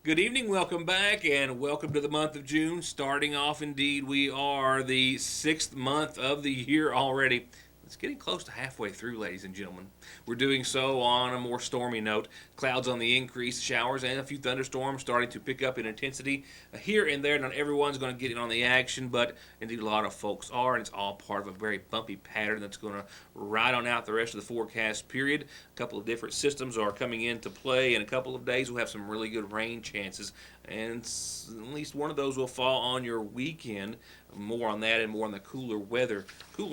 Good evening, welcome back, and welcome to the month of June. Starting off, indeed, we are the sixth month of the year already. It's getting close to halfway through, ladies and gentlemen. We're doing so on a more stormy note. Clouds on the increase, showers, and a few thunderstorms starting to pick up in intensity here and there. Not everyone's going to get in on the action, but indeed a lot of folks are, and it's all part of a very bumpy pattern that's going to ride on out the rest of the forecast period. A couple of different systems are coming into play. In a couple of days, we'll have some really good rain chances, and at least one of those will fall on your weekend. More on that and more on the cooler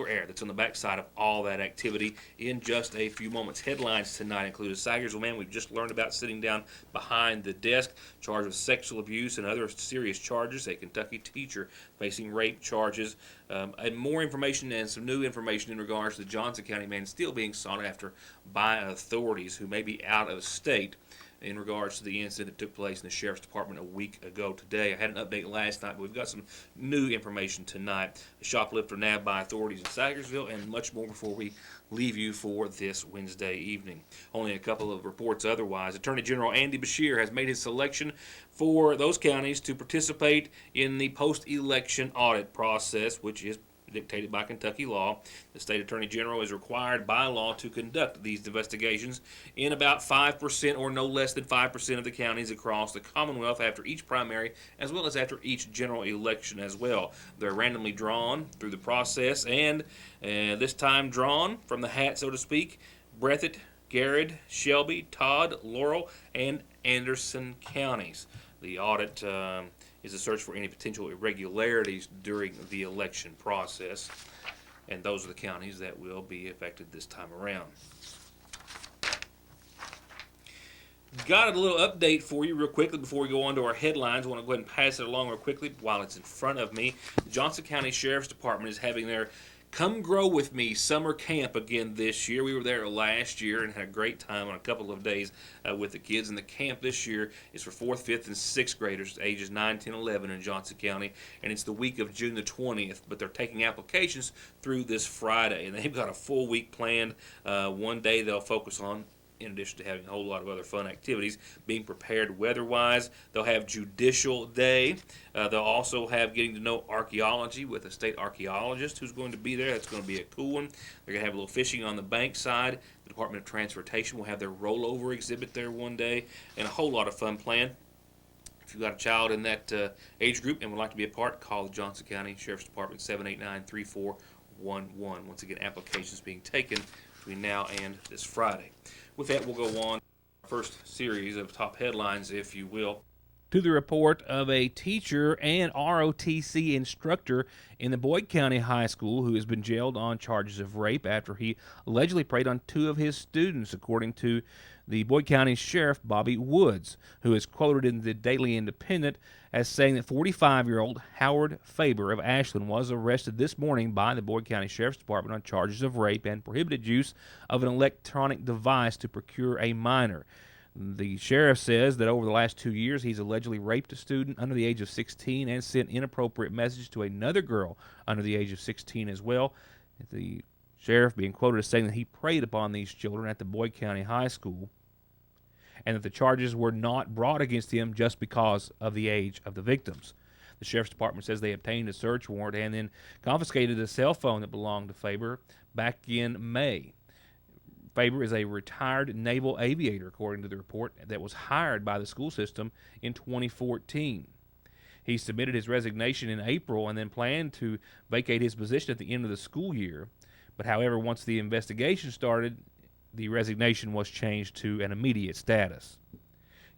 air that's on the backside of all that activity in just a few moments. Headlines tonight include a Sagersville man we've just learned about sitting down behind the desk, charged with sexual abuse and other serious charges. A Kentucky teacher facing rape charges. And more information and some new information in regards to the Johnson County man still being sought after by authorities who may be out of state in regards to the incident that took place in the Sheriff's Department a week ago today. I had an update last night, but we've got some new information tonight. A shoplifter nabbed by authorities in Sagersville, and much more before we leave you for this Wednesday evening. Only a couple of reports otherwise. Attorney General Andy Beshear has made his selection for those counties to participate in the post-election audit process, which is dictated by Kentucky law. The state attorney general is required by law to conduct these investigations in about 5% or no less than 5% of the counties across the Commonwealth after each primary, as well as after each general election as well. They're randomly drawn through the process, and this time drawn from the hat, so to speak, Breathitt, Garrett, Shelby, Todd, Laurel, and Anderson counties. The audit is a search for any potential irregularities during the election process, and those are the counties that will be affected this time around. Got a little update for you real quickly before we go on to our headlines. I want to go ahead and pass it along real quickly while it's in front of me. The Johnson County Sheriff's Department is having their Come Grow With Me summer camp again this year. We were there last year and had a great time on a couple of days with the kids. And the camp this year is for 4th, 5th, and 6th graders, ages 9, 10, 11 in Johnson County. And it's the week of June the 20th, but they're taking applications through this Friday. And they've got a full week planned. One day they'll focus on, in addition to having a whole lot of other fun activities, being prepared weather-wise. They'll have Judicial Day. They'll also have Getting to Know Archaeology with a state archaeologist who's going to be there. That's going to be a cool one. They're going to have a little fishing on the bank side. The Department of Transportation will have their rollover exhibit there one day, and a whole lot of fun planned. If you've got a child in that age group and would like to be a part, call the Johnson County Sheriff's Department, 789-3411. Once again, applications being taken between now and this Friday. With that, we'll go on to our first series of top headlines, if you will, to the report of a teacher and ROTC instructor in the Boyd County High School who has been jailed on charges of rape after he allegedly preyed on 2 of his students, according to the Boyd County Sheriff Bobby Woods, who is quoted in the Daily Independent as saying that 45-year-old Howard Faber of Ashland was arrested this morning by the Boyd County Sheriff's Department on charges of rape and prohibited use of an electronic device to procure a minor. The sheriff says that over the last 2 years, he's allegedly raped a student under the age of 16 and sent inappropriate messages to another girl under the age of 16 as well. The sheriff being quoted as saying that he preyed upon these children at the Boyd County High School and that the charges were not brought against him just because of the age of the victims. The Sheriff's Department says they obtained a search warrant and then confiscated a cell phone that belonged to Faber back in May. Faber is a retired naval aviator, according to the report, that was hired by the school system in 2014. He submitted his resignation in April and then planned to vacate his position at the end of the school year. But however, once the investigation started, the resignation was changed to an immediate status.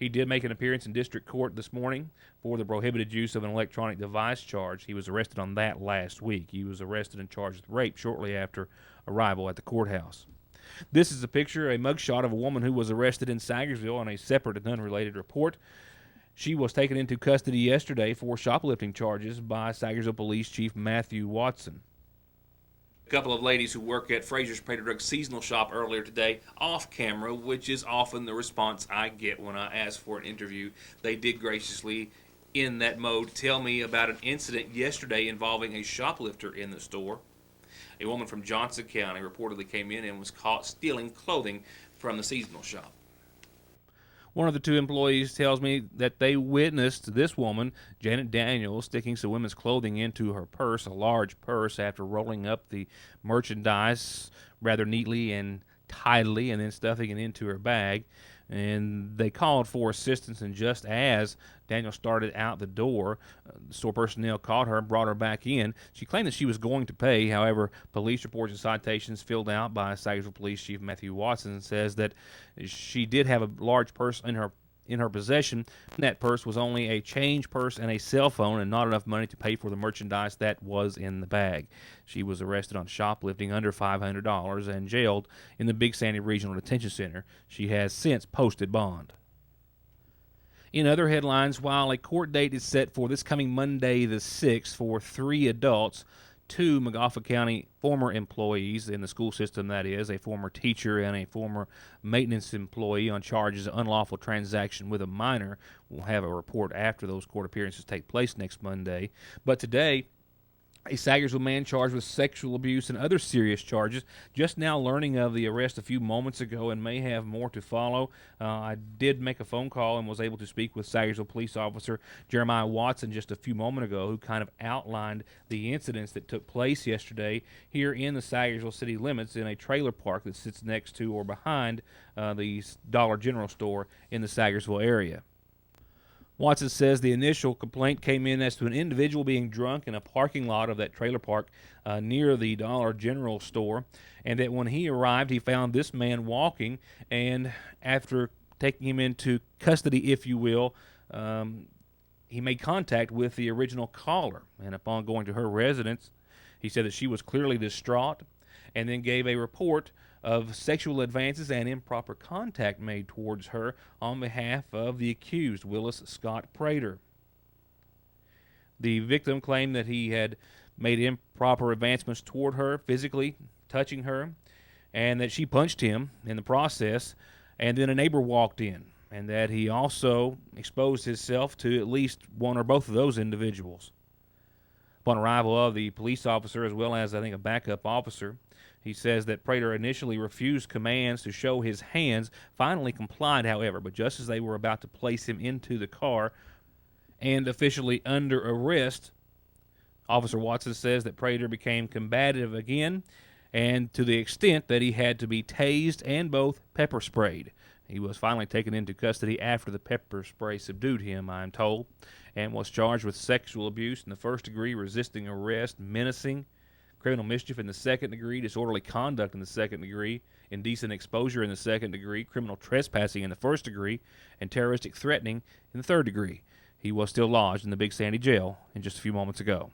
He did make an appearance in district court this morning for the prohibited use of an electronic device charge. He was arrested on that last week. He was arrested and charged with rape shortly after arrival at the courthouse. This is a picture, a mugshot of a woman who was arrested in Sagersville on a separate and unrelated report. She was taken into custody yesterday for shoplifting charges by Sagersville Police Chief Matthew Watson. A couple of ladies who work at Fraser's Prater Drug seasonal shop earlier today off camera, which is often the response I get when I ask for an interview. They did graciously, in that mode, tell me about an incident yesterday involving a shoplifter in the store. A woman from Johnson County reportedly came in and was caught stealing clothing from the seasonal shop. One of the two employees tells me that they witnessed this woman, Janet Daniels, sticking some women's clothing into her purse, a large purse, after rolling up the merchandise rather neatly and tidily and then stuffing it into her bag. And they called for assistance, and just as Daniel started out the door, store personnel caught her and brought her back in. She claimed that she was going to pay. However, police reports and citations filled out by Sagersville Police Chief Matthew Watson says that she did have a large purse in her possession. That purse was only a change purse and a cell phone, and not enough money to pay for the merchandise that was in the bag. She was arrested on shoplifting under $500 and jailed in the Big Sandy Regional Detention Center. She has since posted bond. In other headlines, while a court date is set for this coming Monday the 6th for 3 adults, 2 Magafa County former employees in the school system, that is, a former teacher and a former maintenance employee on charges of unlawful transaction with a minor, will have a report after those court appearances take place next Monday. But today, a Sagersville man charged with sexual abuse and other serious charges, just now learning of the arrest a few moments ago and may have more to follow. I did make a phone call and was able to speak with Sagersville police officer Jeremiah Watson just a few moments ago, who kind of outlined the incidents that took place yesterday here in the Sagersville city limits in a trailer park that sits next to or behind the Dollar General store in the Sagersville area. Watson says the initial complaint came in as to an individual being drunk in a parking lot of that trailer park near the Dollar General store, and that when he arrived, he found this man walking, and after taking him into custody, if you will, he made contact with the original caller, and upon going to her residence, he said that she was clearly distraught, and then gave a report of sexual advances and improper contact made towards her on behalf of the accused, Willis Scott Prater. The victim claimed that he had made improper advancements toward her, physically touching her, and that she punched him in the process, and then a neighbor walked in, and that he also exposed himself to at least one or both of those individuals. Upon arrival of the police officer, as well as, I think, a backup officer, he says that Prater initially refused commands to show his hands, finally complied, however, but just as they were about to place him into the car and officially under arrest, Officer Watson says that Prater became combative again, and to the extent that he had to be tased and both pepper sprayed. He was finally taken into custody after the pepper spray subdued him, I'm told, and was charged with sexual abuse in the first degree, resisting arrest, menacing, criminal mischief in the second degree, disorderly conduct in the second degree, indecent exposure in the second degree, criminal trespassing in the first degree, and terroristic threatening in the third degree. He was still lodged in the Big Sandy jail in just a few moments ago.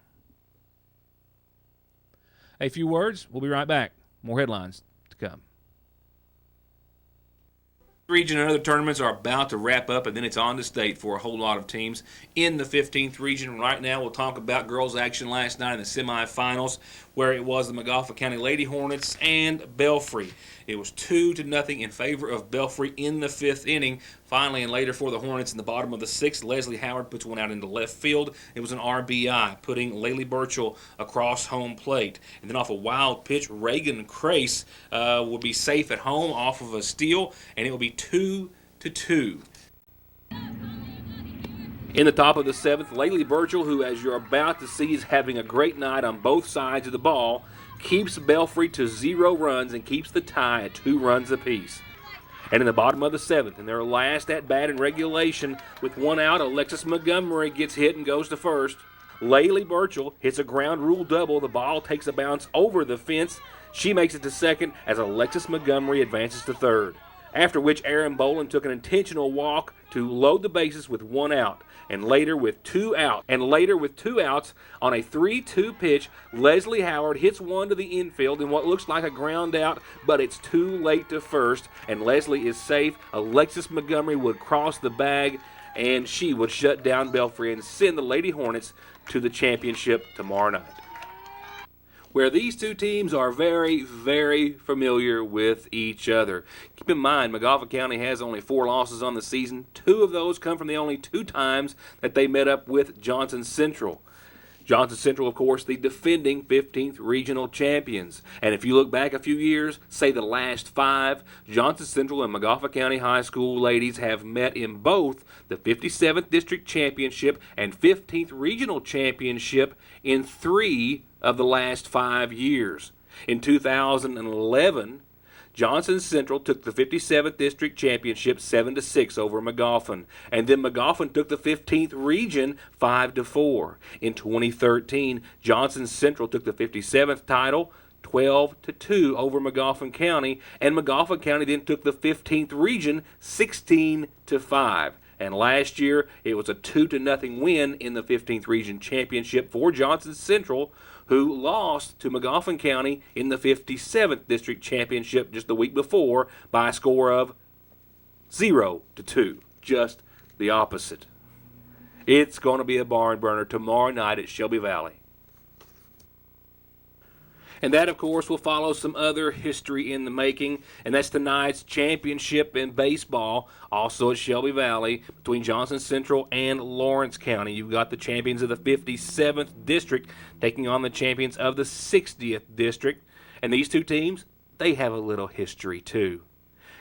A few words, we'll be right back. More headlines to come. Region and other tournaments are about to wrap up, and then it's on to state for a whole lot of teams in the 15th region. Right now, we'll talk about girls' action last night in the semifinals, where it was the Magafa County Lady Hornets and Belfry. It was 2-0 in favor of Belfry in the 5th inning. Finally, and later for the Hornets in the bottom of the 6th, Leslie Howard puts one out into left field. It was an RBI, putting Laylee Burchell across home plate. And then off a wild pitch, Reagan Crace will be safe at home off of a steal, and it will be 2-2. In the top of the 7th, Laylee Burchell, who, as you're about to see, is having a great night on both sides of the ball, keeps Belfry to 0 runs and keeps the tie at 2 runs apiece. And in the bottom of the 7th, in their last at-bat in regulation, with 1 out, Alexis Montgomery gets hit and goes to first. Laylee Burchell hits a ground rule double. The ball takes a bounce over the fence. She makes it to second as Alexis Montgomery advances to third. After which Aaron Boland took an intentional walk to load the bases with 1 out. And later with 2 outs on a 3-2 pitch, Leslie Howard hits one to the infield in what looks like a ground out, but it's too late to first, and Leslie is safe. Alexis Montgomery would cross the bag, and she would shut down Belfry and send the Lady Hornets to the championship tomorrow night, where these two teams are very, very familiar with each other. Keep in mind, Magafa County has only 4 losses on the season. 2 of those come from the only 2 times that they met up with Johnson Central. Johnson Central, of course, the defending 15th regional champions. And if you look back a few years, say the last 5, Johnson Central and Magafa County High School ladies have met in both the 57th District Championship and 15th Regional Championship in 3 of the last 5 years. In 2011, Johnson Central took the 57th District Championship 7-6 over Magaffin, and then Magaffin took the 15th Region 5-4. In 2013, Johnson Central took the 57th title 12-2 over Magaffin County, and Magaffin County then took the 15th Region 16-5. And last year, it was a 2-0 win in the 15th Region Championship for Johnson Central, who lost to Magaffin County in the 57th District Championship just the week before by a score of 0-2. Just the opposite. It's going to be a barn burner tomorrow night at Shelby Valley. And that, of course, will follow some other history in the making, and that's tonight's championship in baseball, also at Shelby Valley, between Johnson Central and Lawrence County. You've got the champions of the 57th District taking on the champions of the 60th District. And these two teams, they have a little history, too.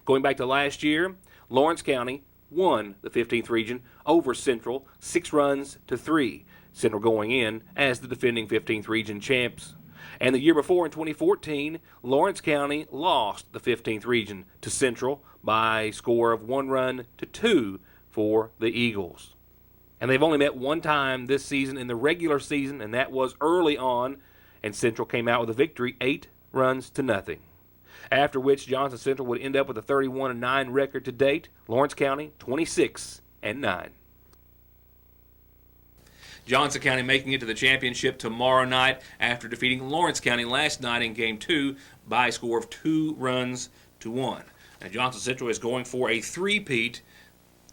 Going back to last year, Lawrence County won the 15th Region over Central 6-3. Central going in as the defending 15th Region champs. And the year before, in 2014, Lawrence County lost the 15th Region to Central by a score of 1-2 for the Eagles. And they've only met one time this season in the regular season, and that was early on, and Central came out with a victory, 8-0. After which, Johnson Central would end up with a 31-9 record to date. Lawrence County, 26-9. Johnson County making it to the championship tomorrow night after defeating Lawrence County last night in Game 2 by a score of 2-1. Now, Johnson Central is going for a three-peat.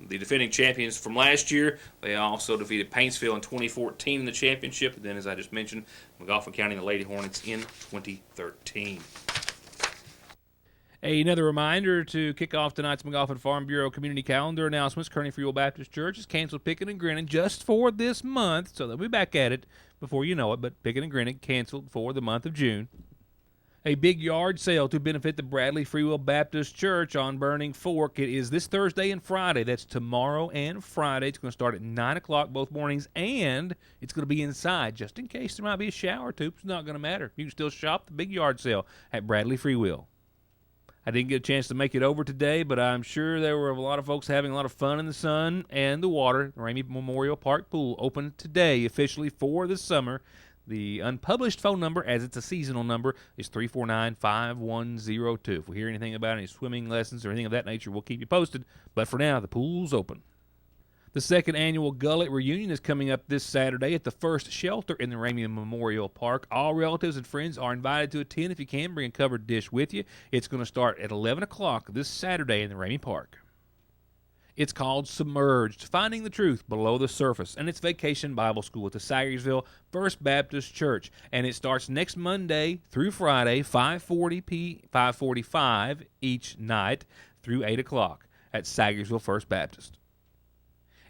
The defending champions from last year, they also defeated Paintsville in 2014 in the championship. And then, as I just mentioned, Magaffin County and the Lady Hornets in 2013. Another reminder to kick off tonight's Magaffin Farm Bureau Community Calendar announcements. Kearney Free Will Baptist Church has canceled Picking and Grinning just for this month, so they'll be back at it before you know it, but Picking and Grinning canceled for the month of June. A big yard sale to benefit the Bradley Free Will Baptist Church on Burning Fork. It is this Thursday and Friday. That's tomorrow and Friday. It's going to start at 9 o'clock both mornings, and it's going to be inside just in case there might be a shower or two. It's not going to matter. You can still shop the big yard sale at Bradley Free Will. I didn't get a chance to make it over today, but I'm sure there were a lot of folks having a lot of fun in the sun and the water. The Ramey Memorial Park Pool open today officially for the summer. The unpublished phone number, as it's a seasonal number, is 349-5102. If we hear anything about any swimming lessons or anything of that nature, we'll keep you posted. But for now, the pool's open. The second annual Gullet Reunion is coming up this Saturday at the First Shelter in the Ramey Memorial Park. All relatives and friends are invited to attend. If you can, bring a covered dish with you. It's going to start at 11 o'clock this Saturday in the Ramey Park. It's called Submerged, Finding the Truth Below the Surface, and it's Vacation Bible School at the Sagersville First Baptist Church. And it starts next Monday through Friday, 5:45 each night through 8 o'clock at Sagersville First Baptist.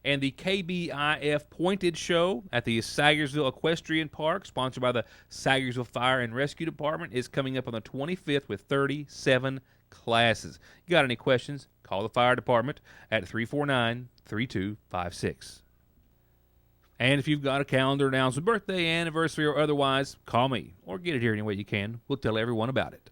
And the KBIF Pointed Show at the Sagersville Equestrian Park, sponsored by the Sagersville Fire and Rescue Department, is coming up on the 25th with 37 classes. You got any questions? Call the fire department at 349-3256. And if you've got a calendar announcement, birthday, anniversary, or otherwise, call me or get it here any way you can. We'll tell everyone about it.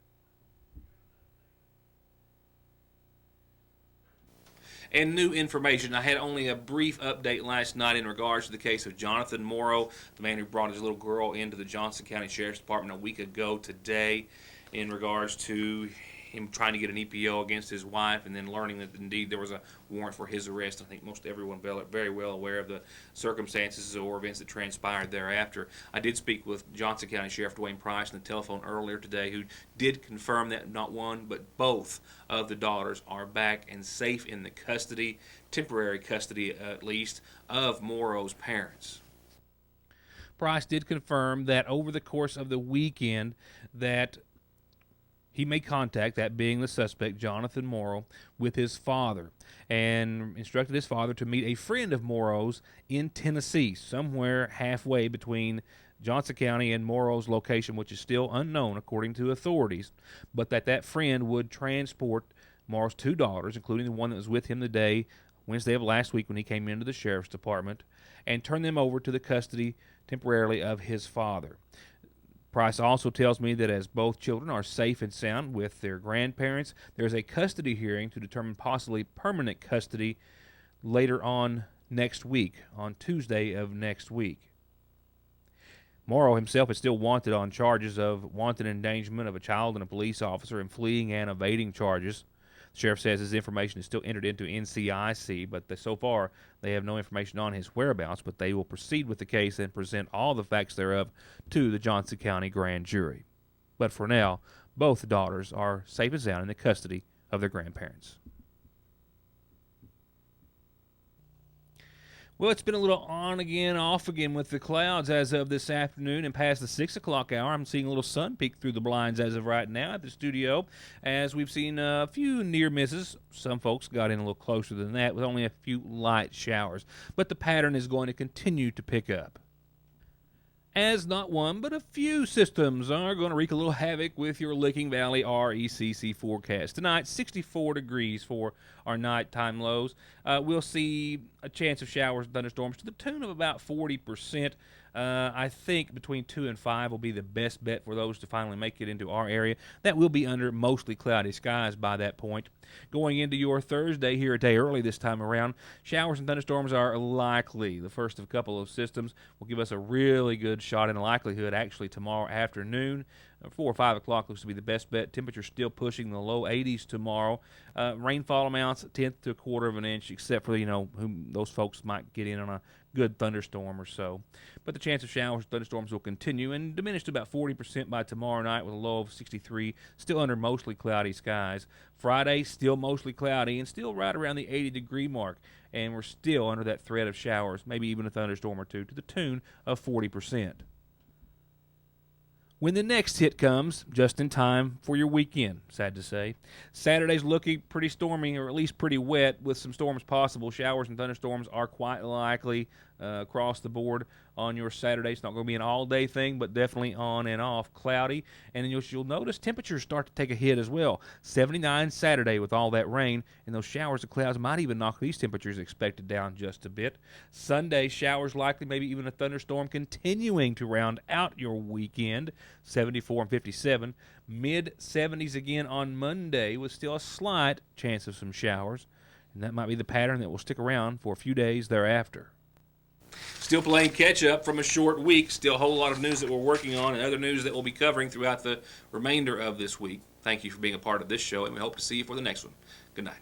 And new information. I had only a brief update last night in regards to the case of Jonathan Morrow, the man who brought his little girl into the Johnson County Sheriff's Department a week ago today, in regards to him trying to get an EPO against his wife, and then learning that indeed there was a warrant for his arrest. I think most everyone very well aware of the circumstances or events that transpired thereafter. I did speak with Johnson County Sheriff Dwayne Price on the telephone earlier today, who did confirm that not one but both of the daughters are back and safe in the custody, temporary custody at least, of Morrow's parents. Price did confirm that over the course of the weekend that he made contact, that being the suspect, Jonathan Morrow, with his father, and instructed his father to meet a friend of Morrow's in Tennessee, somewhere halfway between Johnson County and Morrow's location, which is still unknown according to authorities, but that friend would transport Morrow's two daughters, including the one that was with him the day, Wednesday of last week when he came into the sheriff's department, and turn them over to the custody temporarily of his father. Price also tells me that as both children are safe and sound with their grandparents, there is a custody hearing to determine possibly permanent custody later on next week, on Tuesday of next week. Morrow himself is still wanted on charges of wanton endangerment of a child and a police officer and fleeing and evading charges. The sheriff says his information is still entered into NCIC, but so far they have no information on his whereabouts, but they will proceed with the case and present all the facts thereof to the Johnson County grand jury. But for now, both daughters are safe and sound in the custody of their grandparents. Well, it's been a little on again, off again with the clouds as of this afternoon and past the 6 o'clock hour. I'm seeing a little sun peek through the blinds as of right now at the studio, as we've seen a few near misses. Some folks got in a little closer than that with only a few light showers, but the pattern is going to continue to pick up, as not one but a few systems are going to wreak a little havoc with your Licking Valley RECC forecast. Tonight, 64 degrees for our nighttime lows. We'll see a chance of showers and thunderstorms to the tune of about 40%. I think between 2 and 5 will be the best bet for those to finally make it into our area. That will be under mostly cloudy skies by that point. Going into your Thursday here a day early this time around, showers and thunderstorms are likely. The first of a couple of systems will give us a really good shot in likelihood actually tomorrow afternoon. 4 or 5 o'clock looks to be the best bet. Temperature still pushing the low 80s tomorrow. Rainfall amounts, 1/10 to 1/4 of an inch, except for, whom those folks might get in on a good thunderstorm or so. But the chance of showers and thunderstorms will continue and diminish to about 40% by tomorrow night with a low of 63, still under mostly cloudy skies. Friday, still mostly cloudy and still right around the 80-degree mark. And we're still under that threat of showers, maybe even a thunderstorm or two, to the tune of 40%. When the next hit comes, just in time for your weekend, sad to say. Saturday's looking pretty stormy, or at least pretty wet, with some storms possible. Showers and thunderstorms are quite likely across the board on your Saturday. It's not going to be an all-day thing, but definitely on and off, cloudy. And then you'll notice temperatures start to take a hit as well. 79 Saturday with all that rain, and those showers and clouds might even knock these temperatures expected down just a bit. Sunday, showers likely, maybe even a thunderstorm continuing to round out your weekend. 74 and 57. Mid-70s again on Monday with still a slight chance of some showers. And that might be the pattern that will stick around for a few days thereafter. Still playing catch-up from a short week. Still a whole lot of news that we're working on and other news that we'll be covering throughout the remainder of this week. Thank you for being a part of this show, and we hope to see you for the next one. Good night.